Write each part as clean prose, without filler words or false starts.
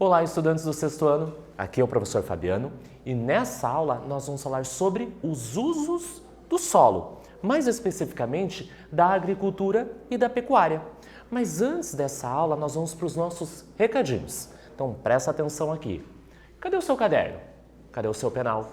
Olá, estudantes do sexto ano, aqui é o professor Fabiano e nessa aula nós vamos falar sobre os usos do solo, mais especificamente da agricultura e da pecuária. Mas antes dessa aula nós vamos para os nossos recadinhos, então presta atenção aqui. Cadê o seu caderno? Cadê o seu penal?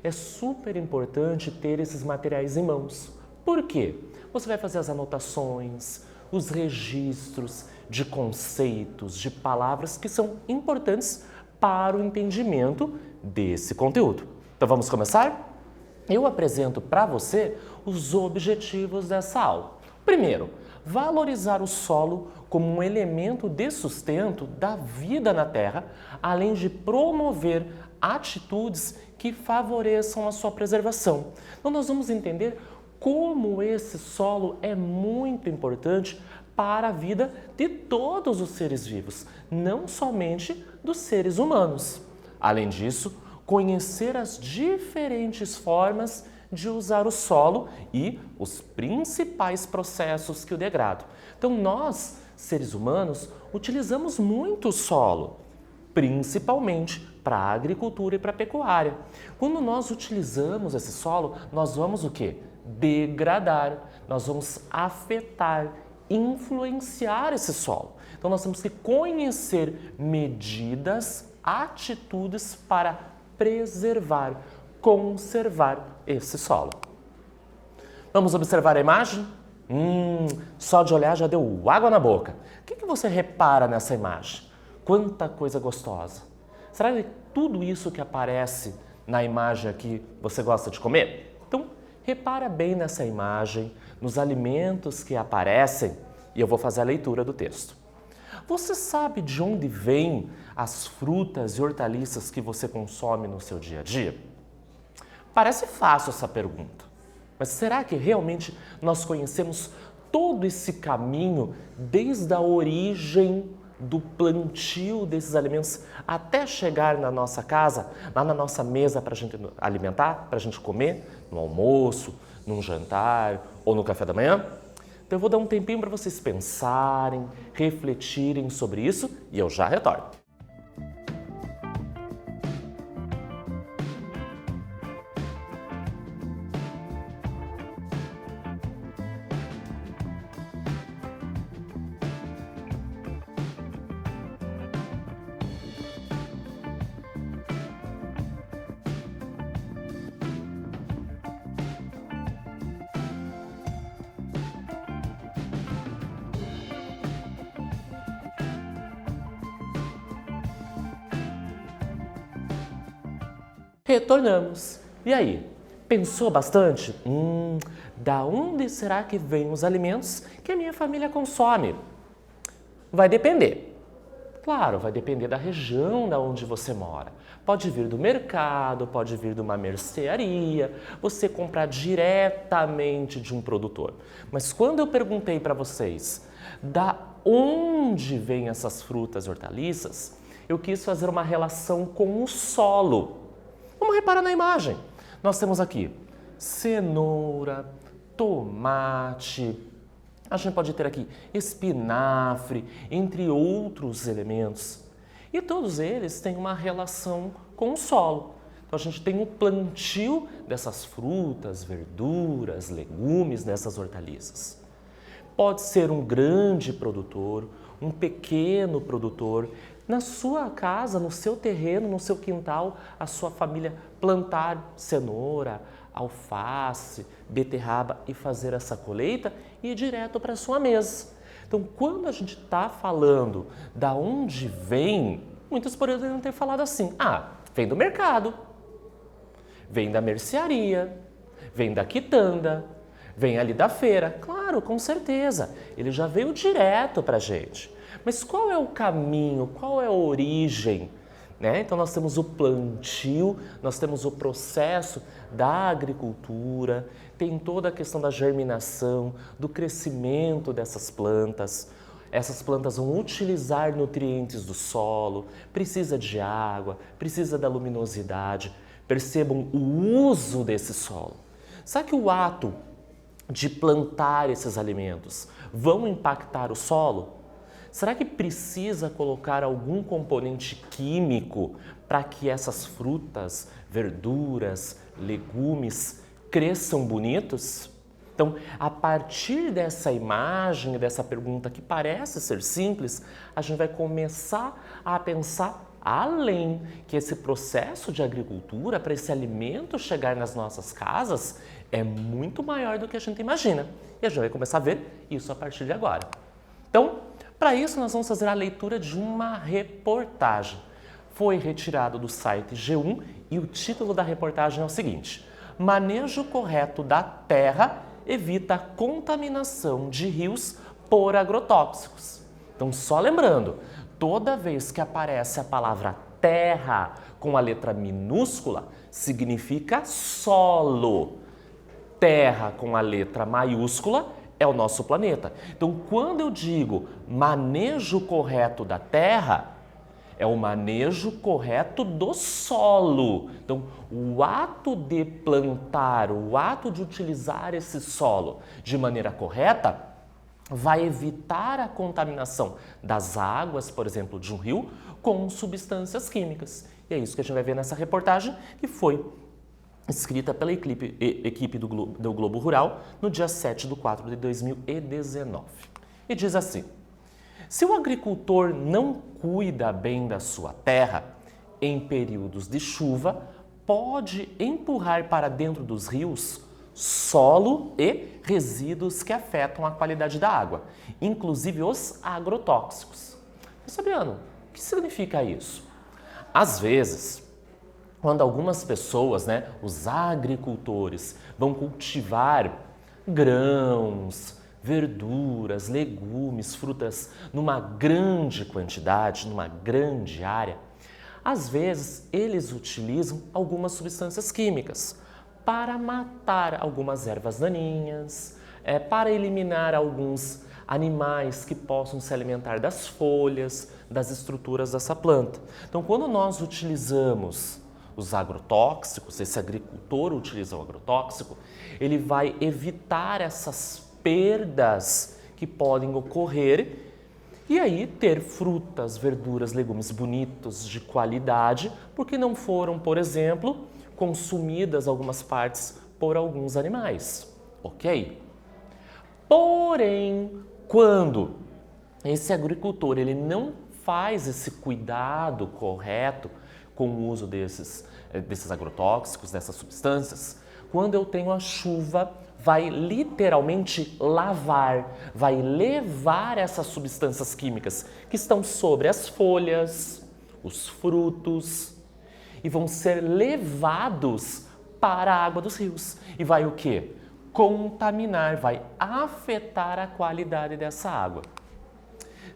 É super importante ter esses materiais em mãos. Por quê? Você vai fazer as anotações, os registros de conceitos, de palavras que são importantes para o entendimento desse conteúdo. Então vamos começar? Eu apresento para você os objetivos dessa aula. Primeiro, valorizar o solo como um elemento de sustento da vida na Terra, além de promover atitudes que favoreçam a sua preservação. Então nós vamos entender como esse solo é muito importante para a vida de todos os seres vivos, não somente dos seres humanos. Além disso, conhecer as diferentes formas de usar o solo e os principais processos que o degradam. Então nós, seres humanos, utilizamos muito o solo, principalmente para a agricultura e para a pecuária. Quando nós utilizamos esse solo, nós vamos o quê? Degradar, nós vamos afetar, influenciar esse solo. Então nós temos que conhecer medidas, atitudes para preservar, conservar esse solo. Vamos observar a imagem? Só de olhar já deu água na boca. O que você repara nessa imagem? Quanta coisa gostosa. Será que tudo isso que aparece na imagem aqui você gosta de comer? Então, repara bem nessa imagem, nos alimentos que aparecem e eu vou fazer a leitura do texto. Você sabe de onde vêm as frutas e hortaliças que você consome no seu dia a dia? Parece fácil essa pergunta, mas será que realmente nós conhecemos todo esse caminho desde a origem do plantio desses alimentos até chegar na nossa casa, lá na nossa mesa para a gente alimentar, para a gente comer, no almoço, num jantar ou no café da manhã? Então eu vou dar um tempinho para vocês pensarem, refletirem sobre isso e eu já retorno. Retornamos. E aí, pensou bastante? Da onde será que vêm os alimentos que a minha família consome? Vai depender. Claro, vai depender da região da onde você mora. Pode vir do mercado, pode vir de uma mercearia, você comprar diretamente de um produtor. Mas quando eu perguntei para vocês da onde vêm essas frutas e hortaliças, eu quis fazer uma relação com o solo. Vamos reparar na imagem. Nós temos aqui cenoura, tomate, a gente pode ter aqui espinafre, entre outros elementos. E todos eles têm uma relação com o solo. Então a gente tem o plantio dessas frutas, verduras, legumes, dessas hortaliças. Pode ser um grande produtor, um pequeno produtor, na sua casa, no seu terreno, no seu quintal, a sua família plantar cenoura, alface, beterraba e fazer essa colheita e ir direto para a sua mesa. Então, quando a gente está falando da onde vem, muitos poderiam ter falado assim, vem do mercado, vem da mercearia, vem da quitanda, vem ali da feira. Claro, com certeza, ele já veio direto para a gente. Mas qual é o caminho, qual é a origem? Então nós temos o plantio, nós temos o processo da agricultura, tem toda a questão da germinação, do crescimento dessas plantas. Essas plantas vão utilizar nutrientes do solo, precisa de água, precisa da luminosidade. Percebam o uso desse solo. Sabe que o ato de plantar esses alimentos vão impactar o solo? será que precisa colocar algum componente químico para que essas frutas, verduras, legumes cresçam bonitos? Então, a partir dessa imagem, dessa pergunta que parece ser simples, a gente vai começar a pensar além, que esse processo de agricultura, para esse alimento chegar nas nossas casas, é muito maior do que a gente imagina. E a gente vai começar a ver isso a partir de agora. Então, para isso, nós vamos fazer a leitura de uma reportagem. Foi retirado do site G1 e o título da reportagem é o seguinte: Manejo correto da terra evita a contaminação de rios por agrotóxicos. Então, só lembrando, toda vez que aparece a palavra terra com a letra minúscula, significa solo. Terra com a letra maiúscula é o nosso planeta. Então, quando eu digo manejo correto da terra, é o manejo correto do solo. Então, o ato de plantar, o ato de utilizar esse solo de maneira correta vai evitar a contaminação das águas, por exemplo, de um rio, com substâncias químicas. E é isso que a gente vai ver nessa reportagem, que foi escrita pela equipe do Globo Rural no dia 7/4 de 2019. E diz assim: se o agricultor não cuida bem da sua terra, em períodos de chuva, pode empurrar para dentro dos rios solo e resíduos que afetam a qualidade da água, inclusive os agrotóxicos. Mas, Fabiano, o que significa isso? Às vezes, quando algumas pessoas, os agricultores, vão cultivar grãos, verduras, legumes, frutas numa grande quantidade, numa grande área, às vezes eles utilizam algumas substâncias químicas para matar algumas ervas daninhas, para eliminar alguns animais que possam se alimentar das folhas, das estruturas dessa planta. Então, quando nós utilizamos os agrotóxicos, esse agricultor utiliza o agrotóxico, ele vai evitar essas perdas que podem ocorrer e aí ter frutas, verduras, legumes bonitos, de qualidade, porque não foram, por exemplo, consumidas algumas partes por alguns animais, ok? Porém, quando esse agricultor ele não faz esse cuidado correto com o uso desses agrotóxicos, dessas substâncias, quando eu tenho a chuva, vai literalmente lavar, vai levar essas substâncias químicas que estão sobre as folhas, os frutos, e vão ser levados para a água dos rios. E vai o quê? Contaminar, vai afetar a qualidade dessa água.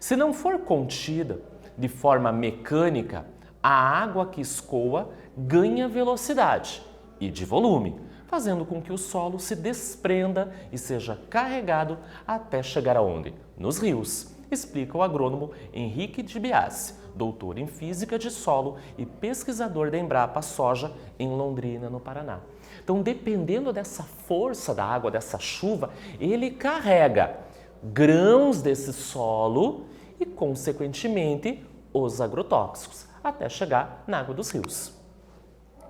Se não for contida de forma mecânica, a água que escoa ganha velocidade e de volume, fazendo com que o solo se desprenda e seja carregado até chegar aonde? Nos rios, explica o agrônomo Henrique de Biasi, doutor em Física de Solo e pesquisador da Embrapa Soja em Londrina, no Paraná. Então, dependendo dessa força da água, dessa chuva, ele carrega grãos desse solo e, consequentemente, os agrotóxicos, até chegar na água dos rios.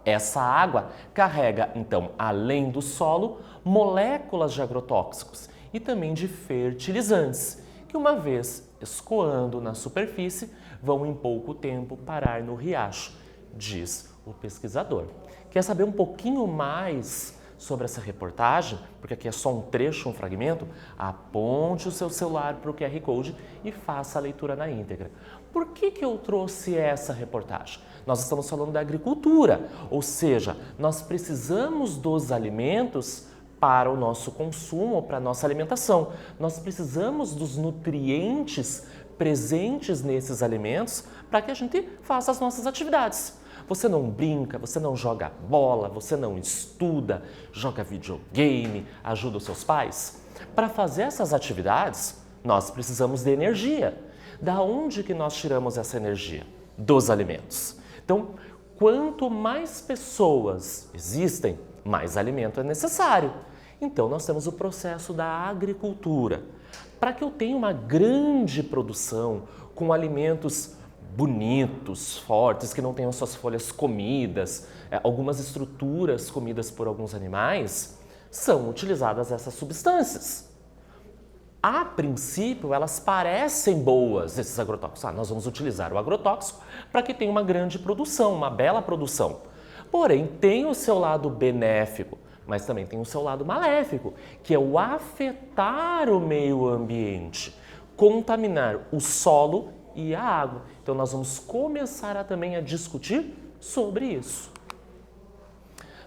Essa água carrega, então, além do solo, moléculas de agrotóxicos e também de fertilizantes, que uma vez escoando na superfície, vão em pouco tempo parar no riacho, diz o pesquisador. Quer saber um pouquinho mais sobre essa reportagem? Porque aqui é só um trecho, um fragmento. Aponte o seu celular para o QR Code e faça a leitura na íntegra. Por que eu trouxe essa reportagem? Nós estamos falando da agricultura, ou seja, nós precisamos dos alimentos para o nosso consumo, para a nossa alimentação. Nós precisamos dos nutrientes presentes nesses alimentos para que a gente faça as nossas atividades. Você não brinca, você não joga bola, você não estuda, joga videogame, ajuda os seus pais? Para fazer essas atividades, nós precisamos de energia. Da onde que nós tiramos essa energia? Dos alimentos. Então, quanto mais pessoas existem, mais alimento é necessário. Então, nós temos o processo da agricultura. para que eu tenha uma grande produção com alimentos bonitos, fortes, que não tenham suas folhas comidas, algumas estruturas comidas por alguns animais, são utilizadas essas substâncias. A princípio, elas parecem boas, esses agrotóxicos. Nós vamos utilizar o agrotóxico para que tenha uma grande produção, uma bela produção. Porém, tem o seu lado benéfico, mas também tem o seu lado maléfico, que é o afetar o meio ambiente, contaminar o solo e a água. Então, nós vamos começar também a discutir sobre isso.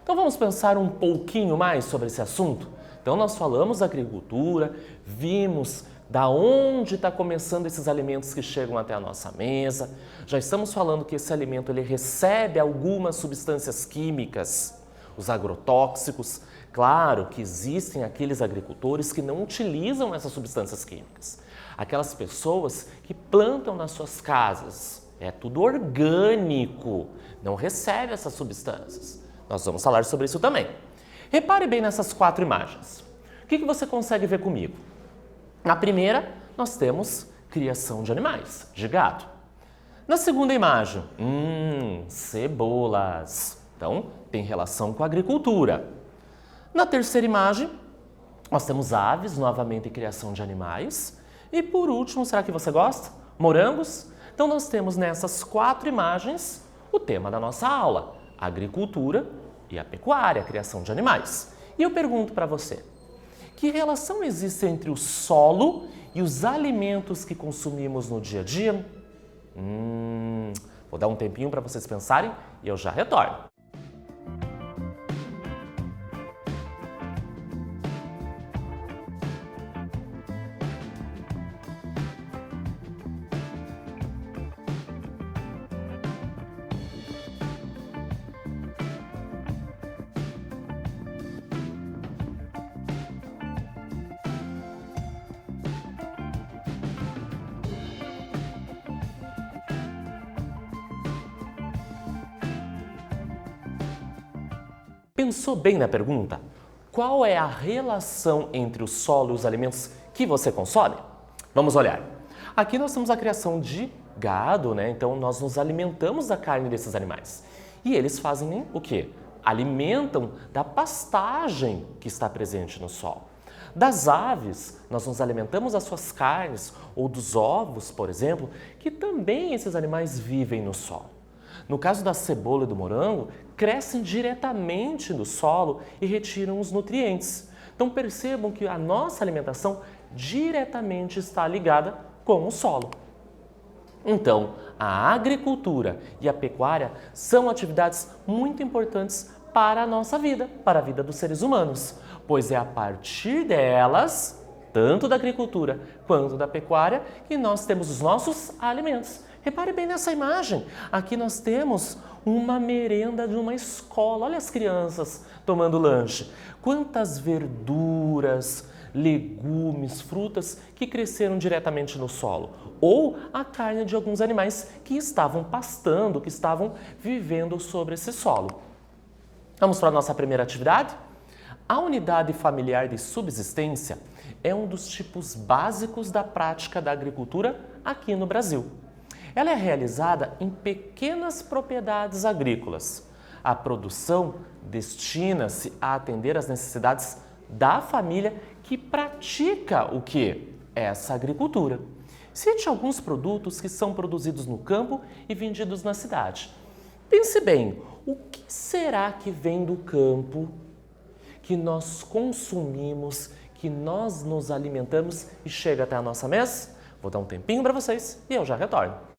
Então, vamos pensar um pouquinho mais sobre esse assunto? Então, nós falamos da agricultura, vimos da onde está começando esses alimentos que chegam até a nossa mesa. Já estamos falando que esse alimento ele recebe algumas substâncias químicas, os agrotóxicos. Claro que existem aqueles agricultores que não utilizam essas substâncias químicas. Aquelas pessoas que plantam nas suas casas, é tudo orgânico, não recebe essas substâncias. Nós vamos falar sobre isso também. Repare bem nessas 4 imagens. O que você consegue ver comigo? Na primeira, nós temos criação de animais, de gado. Na segunda imagem, cebolas. Então, tem relação com a agricultura. Na terceira imagem, nós temos aves, novamente criação de animais. E por último, será que você gosta? Morangos? Então, nós temos nessas 4 imagens o tema da nossa aula, a agricultura e a pecuária, a criação de animais. E eu pergunto para você, que relação existe entre o solo e os alimentos que consumimos no dia a dia? Vou dar um tempinho para vocês pensarem e eu já retorno. Pensou bem na pergunta? Qual é a relação entre o solo e os alimentos que você consome? Vamos olhar. Aqui nós temos a criação de gado, né? Então nós nos alimentamos da carne desses animais. E eles fazem o quê? Alimentam da pastagem que está presente no solo. Das aves, nós nos alimentamos das suas carnes ou dos ovos, por exemplo, que também esses animais vivem no solo. No caso da cebola e do morango, crescem diretamente no solo e retiram os nutrientes. Então percebam que a nossa alimentação diretamente está ligada com o solo. Então, a agricultura e a pecuária são atividades muito importantes para a nossa vida, para a vida dos seres humanos, pois é a partir delas, tanto da agricultura quanto da pecuária, que nós temos os nossos alimentos. Repare bem nessa imagem. Aqui nós temos uma merenda de uma escola. Olha as crianças tomando lanche. Quantas verduras, legumes, frutas que cresceram diretamente no solo. Ou a carne de alguns animais que estavam pastando, que estavam vivendo sobre esse solo. Vamos para a nossa primeira atividade? A unidade familiar de subsistência é um dos tipos básicos da prática da agricultura aqui no Brasil. Ela é realizada em pequenas propriedades agrícolas. A produção destina-se a atender às necessidades da família que pratica o quê? Essa agricultura. Cite alguns produtos que são produzidos no campo e vendidos na cidade. Pense bem, o que será que vem do campo, que nós consumimos, que nós nos alimentamos e chega até a nossa mesa? Vou dar um tempinho para vocês e eu já retorno.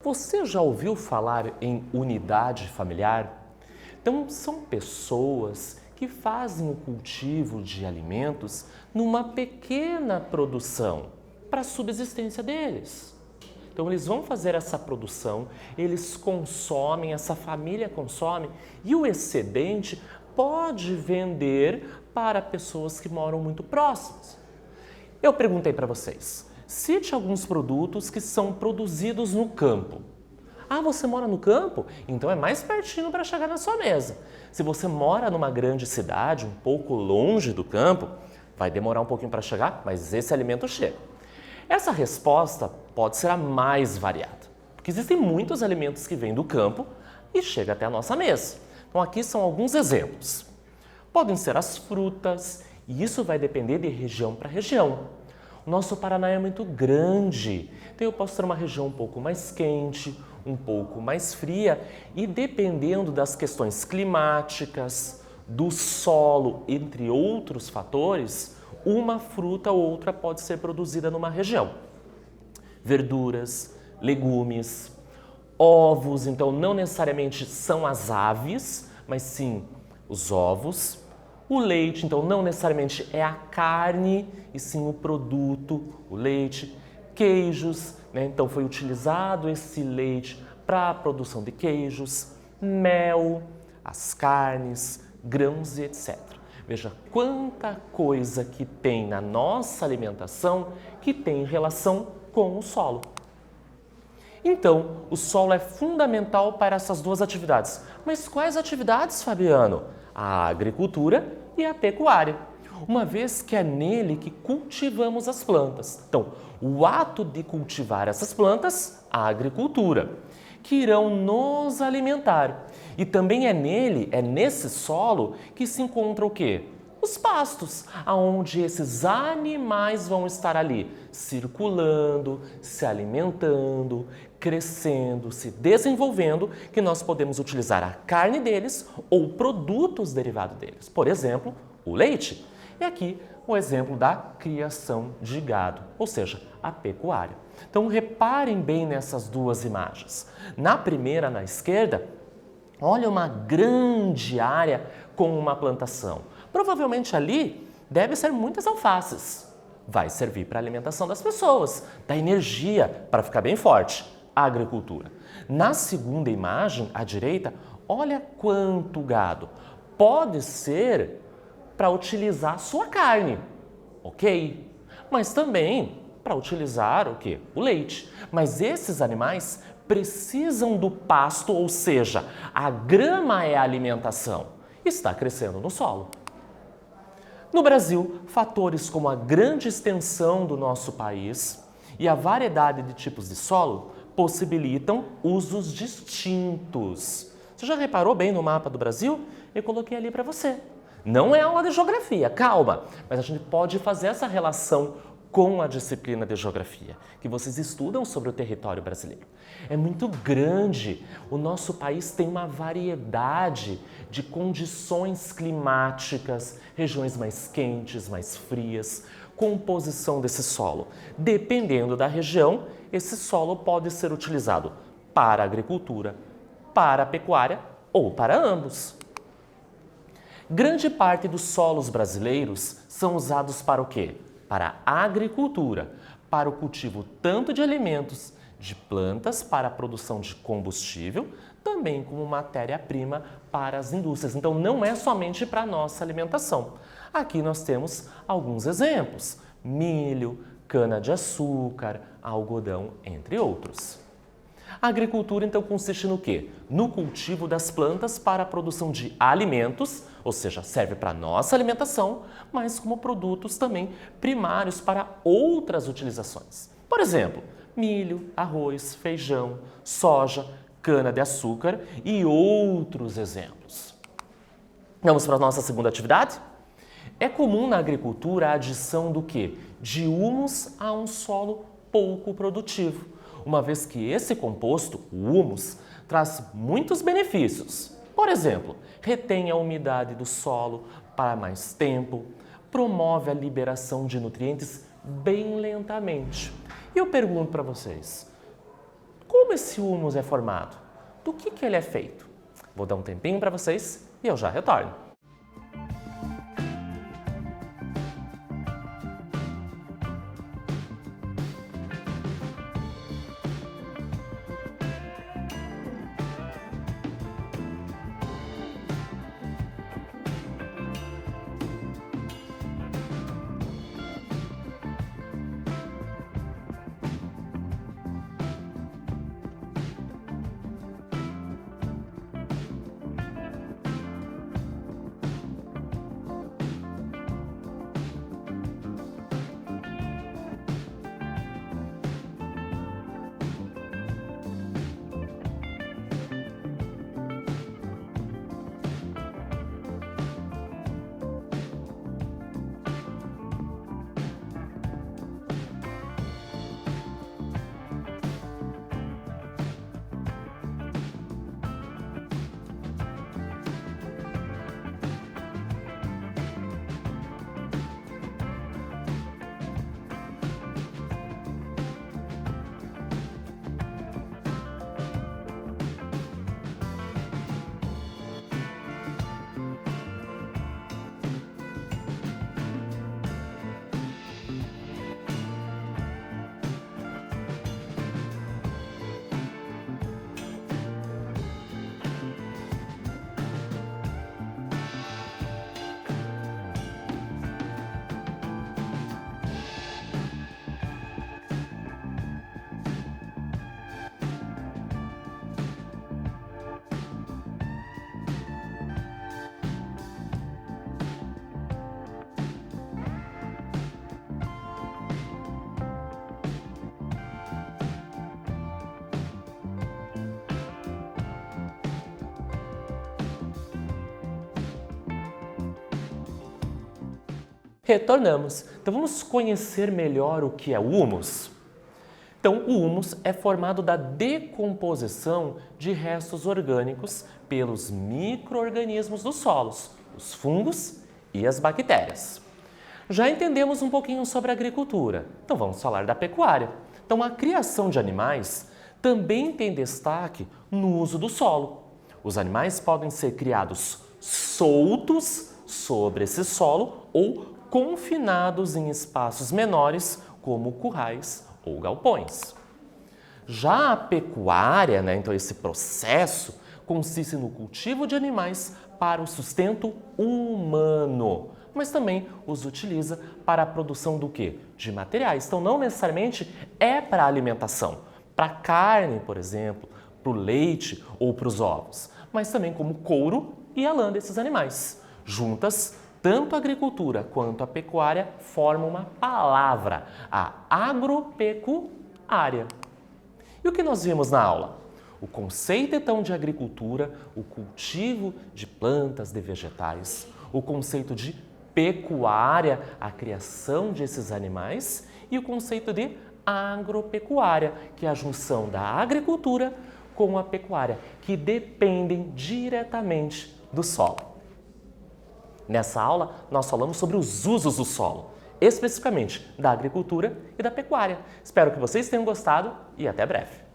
Você já ouviu falar em unidade familiar? Então, são pessoas que fazem o cultivo de alimentos numa pequena produção para a subsistência deles. Então, eles vão fazer essa produção, eles consomem, essa família consome e o excedente pode vender para pessoas que moram muito próximas. Eu perguntei para vocês, cite alguns produtos que são produzidos no campo. Ah, você mora no campo? Então é mais pertinho para chegar na sua mesa. Se você mora numa grande cidade, um pouco longe do campo, vai demorar um pouquinho para chegar, mas esse alimento chega. Essa resposta pode ser a mais variada, porque existem muitos alimentos que vêm do campo e chegam até a nossa mesa. Então aqui são alguns exemplos. Podem ser as frutas, e isso vai depender de região para região. O nosso Paraná é muito grande, então eu posso ter uma região um pouco mais quente, um pouco mais fria e dependendo das questões climáticas, do solo, entre outros fatores, uma fruta ou outra pode ser produzida numa região. Verduras, legumes, ovos, então não necessariamente são as aves, mas sim os ovos. O leite, então, não necessariamente é a carne, e sim o produto, o leite. Queijos, né? Então foi utilizado esse leite para a produção de queijos. Mel, as carnes, grãos e etc. Veja quanta coisa que tem na nossa alimentação que tem relação com o solo. Então, o solo é fundamental para essas duas atividades. Mas quais atividades, Fabiano? A agricultura e a pecuária, uma vez que é nele que cultivamos as plantas. Então, o ato de cultivar essas plantas, a agricultura, que irão nos alimentar. E também é nesse solo, que se encontra o quê? Os pastos, aonde esses animais vão estar ali, circulando, se alimentando, crescendo, se desenvolvendo, que nós podemos utilizar a carne deles ou produtos derivados deles. Por exemplo, o leite. E aqui o exemplo da criação de gado, ou seja, a pecuária. Então reparem bem nessas duas imagens. Na primeira, na esquerda, olha uma grande área com uma plantação. Provavelmente ali deve ser muitas alfaces. Vai servir para a alimentação das pessoas, da energia, para ficar bem forte, a agricultura. Na segunda imagem, à direita, olha quanto gado. Pode ser para utilizar a sua carne, ok? Mas também para utilizar o quê? O leite. Mas esses animais precisam do pasto, ou seja, a grama é a alimentação. Está crescendo no solo. No Brasil, fatores como a grande extensão do nosso país e a variedade de tipos de solo possibilitam usos distintos. Você já reparou bem no mapa do Brasil? Eu coloquei ali para você. Não é aula de geografia, calma, mas a gente pode fazer essa relação com a disciplina de geografia, que vocês estudam sobre o território brasileiro. É muito grande, o nosso país tem uma variedade de condições climáticas, regiões mais quentes, mais frias, composição desse solo. Dependendo da região, esse solo pode ser utilizado para a agricultura, para a pecuária ou para ambos. Grande parte dos solos brasileiros são usados para o quê? Para a agricultura, para o cultivo tanto de alimentos, de plantas para a produção de combustível, também como matéria-prima para as indústrias. Então não é somente para a nossa alimentação. Aqui nós temos alguns exemplos: milho, cana-de-açúcar, algodão, entre outros. A agricultura então consiste no quê? No cultivo das plantas para a produção de alimentos, ou seja, serve para a nossa alimentação, mas como produtos também primários para outras utilizações. Por exemplo, milho, arroz, feijão, soja, cana-de-açúcar e outros exemplos. Vamos para a nossa segunda atividade? É comum na agricultura a adição do quê? De humus a um solo pouco produtivo, uma vez que esse composto, o humus, traz muitos benefícios. Por exemplo, retém a umidade do solo para mais tempo, promove a liberação de nutrientes bem lentamente. E eu pergunto para vocês, como como esse humus é formado? Do que ele é feito? Vou dar um tempinho para vocês e eu já retorno. Retornamos. Então vamos conhecer melhor o que é o humus? Então, o humus é formado da decomposição de restos orgânicos pelos micro-organismos dos solos, os fungos e as bactérias. Já entendemos um pouquinho sobre a agricultura, então vamos falar da pecuária. Então, a criação de animais também tem destaque no uso do solo. Os animais podem ser criados soltos sobre esse solo ou confinados em espaços menores, como currais ou galpões. Já a pecuária, então esse processo, consiste no cultivo de animais para o sustento humano, mas também os utiliza para a produção do quê? De materiais. Então não necessariamente é para a alimentação, para a carne, por exemplo, para o leite ou para os ovos, mas também como couro e a lã desses animais. Juntas, tanto a agricultura quanto a pecuária formam uma palavra, a agropecuária. E o que nós vimos na aula? O conceito então de agricultura, o cultivo de plantas, de vegetais, o conceito de pecuária, a criação desses animais, e o conceito de agropecuária, que é a junção da agricultura com a pecuária, que dependem diretamente do solo. Nessa aula, nós falamos sobre os usos do solo, especificamente da agricultura e da pecuária. Espero que vocês tenham gostado e até breve.